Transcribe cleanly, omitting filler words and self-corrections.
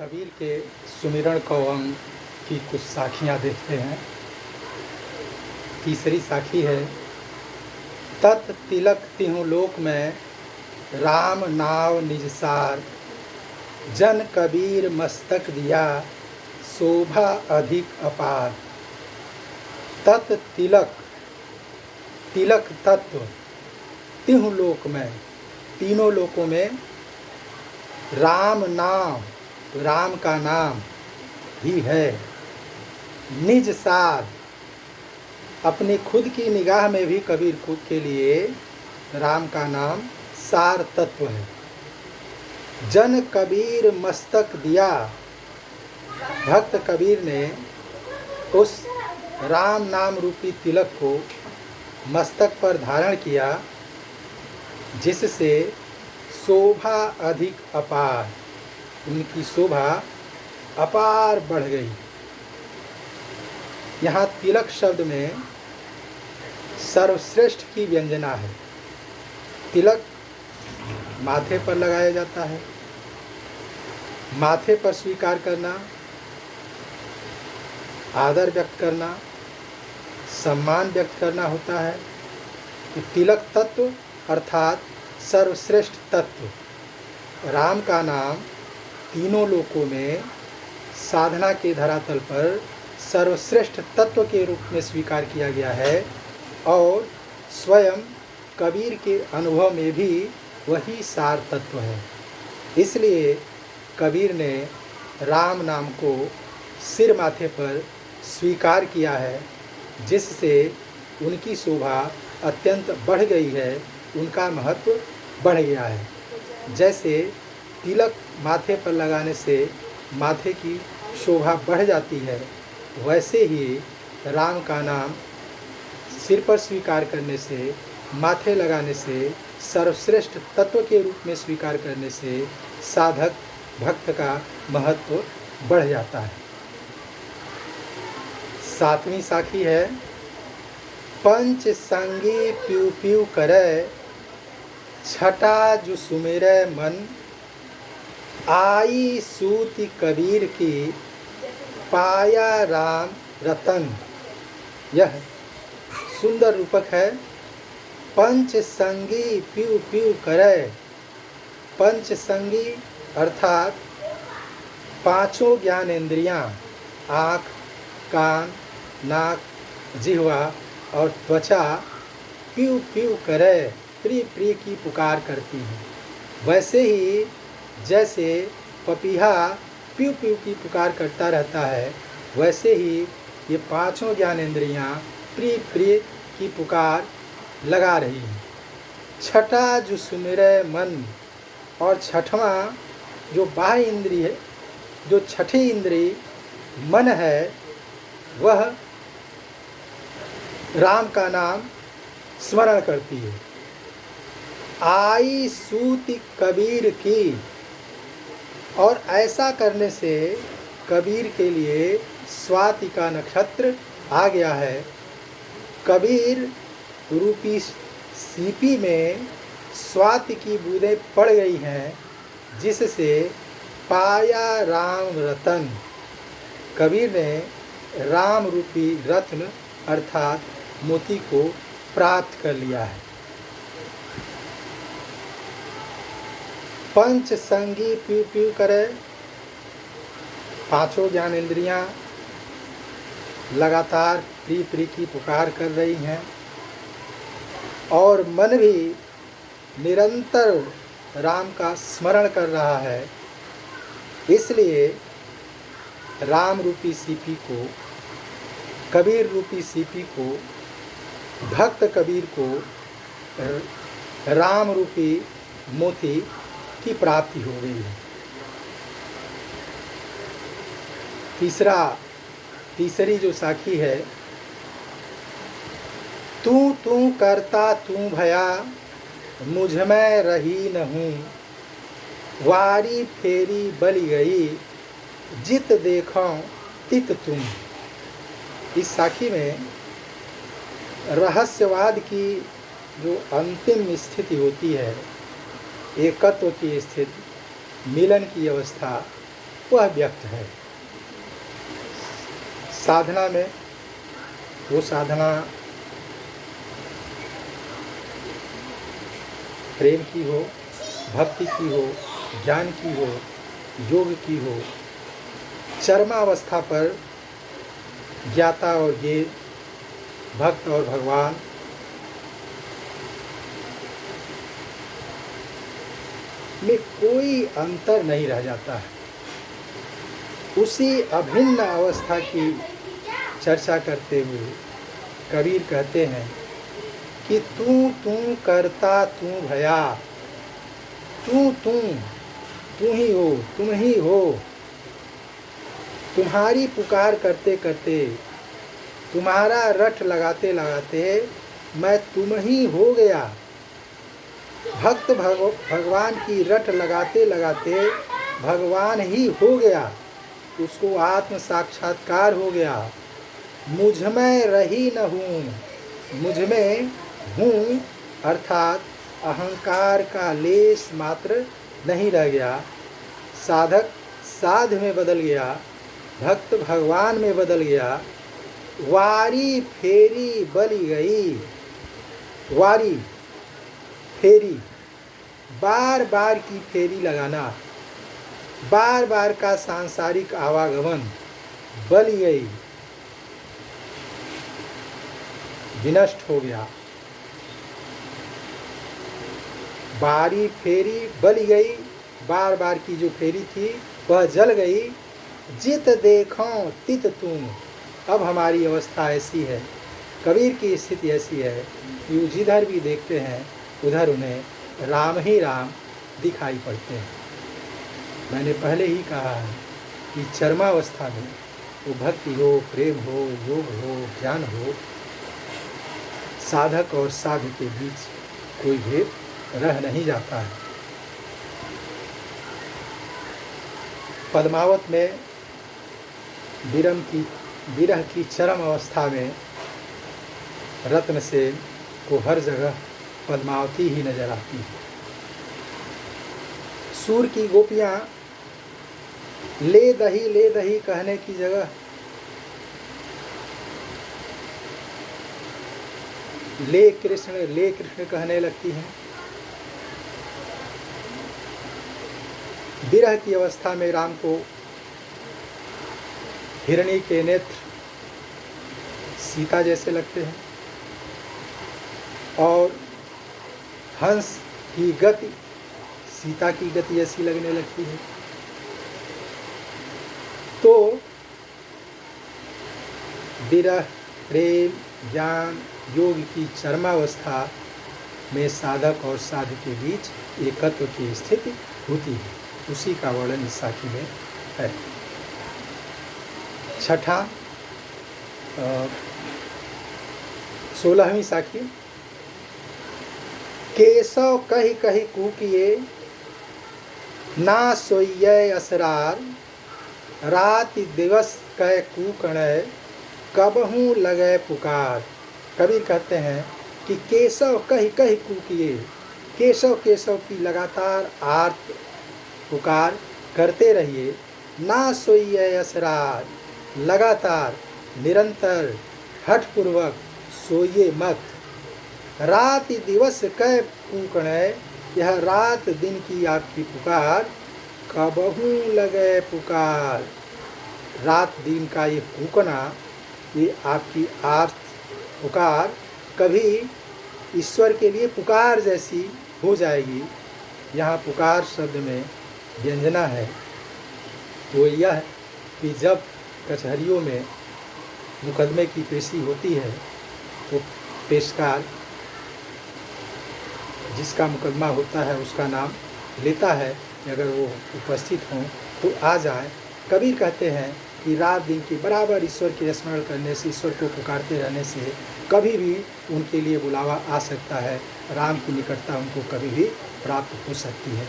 कबीर के सुमिरन कौवन की कुछ साखियाँ देखते हैं। तीसरी साखी है, तत् तिलक तिहु लोक में राम नाव निजसार, जन कबीर मस्तक दिया शोभा अधिक अपार। तत् तिलक, तिलक तत्व तिहु लोक में, तीनों लोकों में, राम नाम, राम का नाम ही है। निज सार, अपनी खुद की निगाह में भी कबीर खुद के लिए राम का नाम सार तत्व है। जन कबीर मस्तक दिया, भक्त कबीर ने उस राम नाम रूपी तिलक को मस्तक पर धारण किया, जिससे शोभा अधिक अपार, उनकी शोभा अपार बढ़ गई। यहाँ तिलक शब्द में सर्वश्रेष्ठ की व्यंजना है। तिलक माथे पर लगाया जाता है। माथे पर स्वीकार करना, आदर व्यक्त करना, सम्मान व्यक्त करना होता है। तो तिलक तत्व अर्थात सर्वश्रेष्ठ तत्व राम का नाम तीनों लोकों में साधना के धरातल पर सर्वश्रेष्ठ तत्व के रूप में स्वीकार किया गया है और स्वयं कबीर के अनुभव में भी वही सार तत्व है। इसलिए कबीर ने राम नाम को सिर माथे पर स्वीकार किया है, जिससे उनकी शोभा अत्यंत बढ़ गई है, उनका महत्व बढ़ गया है। जैसे तिलक माथे पर लगाने से माथे की शोभा बढ़ जाती है, वैसे ही राम का नाम सिर पर स्वीकार करने से, माथे लगाने से, सर्वश्रेष्ठ तत्व के रूप में स्वीकार करने से साधक भक्त का महत्व बढ़ जाता है। सातवीं साखी है, पंच संगी प्यू प्यू करे, छटा जो सुमेरे मन, आई सूति कबीर की, पाया राम रतन। यह सुंदर रूपक है। पंच संगी प्यू प्यू करे, पंच संगी अर्थात पांचों ज्ञानेंद्रियां, आँख, कान, नाक, जिह्वा और त्वचा प्यू प्यू करे, प्रिय प्रिय की पुकार करती हैं। वैसे ही जैसे पपीहा प्यू प्यू की पुकार करता रहता है, वैसे ही ये पांचों ज्ञानेंद्रियां प्रिय प्रिय की पुकार लगा रही हैं। छठा जो सुमिरै मन, और छठवां जो बाह्य इंद्रिय है, जो छठी इंद्रिय मन है, वह राम का नाम स्मरण करती है। आई सूति कबीर की, और ऐसा करने से कबीर के लिए स्वाति का नक्षत्र आ गया है। कबीर रूपी सीपी में स्वाति की बूंदें पड़ गई हैं, जिससे पाया राम रतन, कबीर ने राम रूपी रत्न अर्थात मोती को प्राप्त कर लिया है। पंच संगी प्यू प्यू करे, पांचों ज्ञानेंद्रियां लगातार प्रिय प्रिय की पुकार कर रही हैं और मन भी निरंतर राम का स्मरण कर रहा है। इसलिए राम रूपी सीपी को, कबीर रूपी सीपी को, भक्त कबीर को राम रूपी मोती की प्राप्ति हो गई है। तीसरी जो साखी है, तू तू करता तू भया, मुझ में रही न हूँ, वारी फेरी बली गई, जित देखो तित तुम। इस साखी में रहस्यवाद की जो अंतिम स्थिति होती है, एकत्व की स्थिति, मिलन की अवस्था, वह व्यक्त है। साधना में वो साधना प्रेम की हो, भक्ति की हो, ज्ञान की हो, योग की हो, चरमावस्था पर ज्ञाता और ये भक्त और भगवान में कोई अंतर नहीं रह जाता है। उसी अभिन्न अवस्था की चर्चा करते हुए कबीर कहते हैं कि तू करता तू भया, तू ही हो, तुम ही हो। तुम्हारी पुकार करते करते, तुम्हारा रट लगाते लगाते मैं तुम ही हो गया। भक्त भगवान की रट लगाते लगाते भगवान ही हो गया, उसको आत्म साक्षात्कार हो गया। मुझ में रही न हूँ, मुझ में हूँ अर्थात अहंकार का लेस मात्र नहीं रह गया। साधक साध में बदल गया, भक्त भगवान में बदल गया। वारी फेरी बली गई, वारी फेरी बार बार की फेरी लगाना, बार बार का सांसारिक आवागमन बली गई, विनष्ट हो गया। बारी फेरी बली गई, बार बार की जो फेरी थी वह जल गई। जित देखो तित तुम, अब हमारी अवस्था ऐसी है, कबीर की स्थिति ऐसी है कि जिधर भी देखते हैं उधर उन्हें राम ही राम दिखाई पड़ते हैं। मैंने पहले ही कहा है कि चरमावस्था में वो भक्ति हो, प्रेम हो, योग हो, ज्ञान हो, साधक और साध्य के बीच कोई भेद रह नहीं जाता है। पद्मावत में विरह की चरम अवस्था में रत्नसेन को हर जगह पद्मावती ही नजर आती है। सूर की गोपियां ले दही कहने की जगह ले कृष्ण कहने लगती हैं। विरह की अवस्था में राम को हिरणी के नेत्र सीता जैसे लगते हैं और हंस की गति सीता की गति ऐसी लगने लगती है। तो विरह, प्रेम, ज्ञान, योग की चरमावस्था में साधक और साध्य के बीच एकत्व की स्थिति होती है। उसी का वर्णन इस साखी में है। छठा 16वीं साखी। केशव कही कही कूकिए, ना सोइये असरार, रात दिवस कह कूकणय, कबहू लगे पुकार। कबीर कहते हैं कि केशव कही कही कूकिए, केशव केशव की लगातार आर्त पुकार करते रहिए। ना सोइये असरार, लगातार निरंतर हठपूर्वक सोइए मत। रात दिवस कह कूकणय, यह रात दिन की आपकी पुकार कबहू लगे पुकार। रात दिन का ये कूकना, ये आपकी आर्त पुकार कभी ईश्वर के लिए पुकार जैसी हो जाएगी। यहाँ पुकार शब्द में व्यंजना है, वो यह कि जब कचहरियों में मुकदमे की पेशी होती है तो पेशकार जिसका मुकदमा होता है उसका नाम लेता है कि अगर वो उपस्थित हों तो आ जाएं। कबीर कहते हैं कि रात दिन की बराबर ईश्वर की स्मरण करने से, ईश्वर को पुकारते रहने से कभी भी उनके लिए बुलावा आ सकता है, राम की निकटता उनको कभी भी प्राप्त हो सकती है।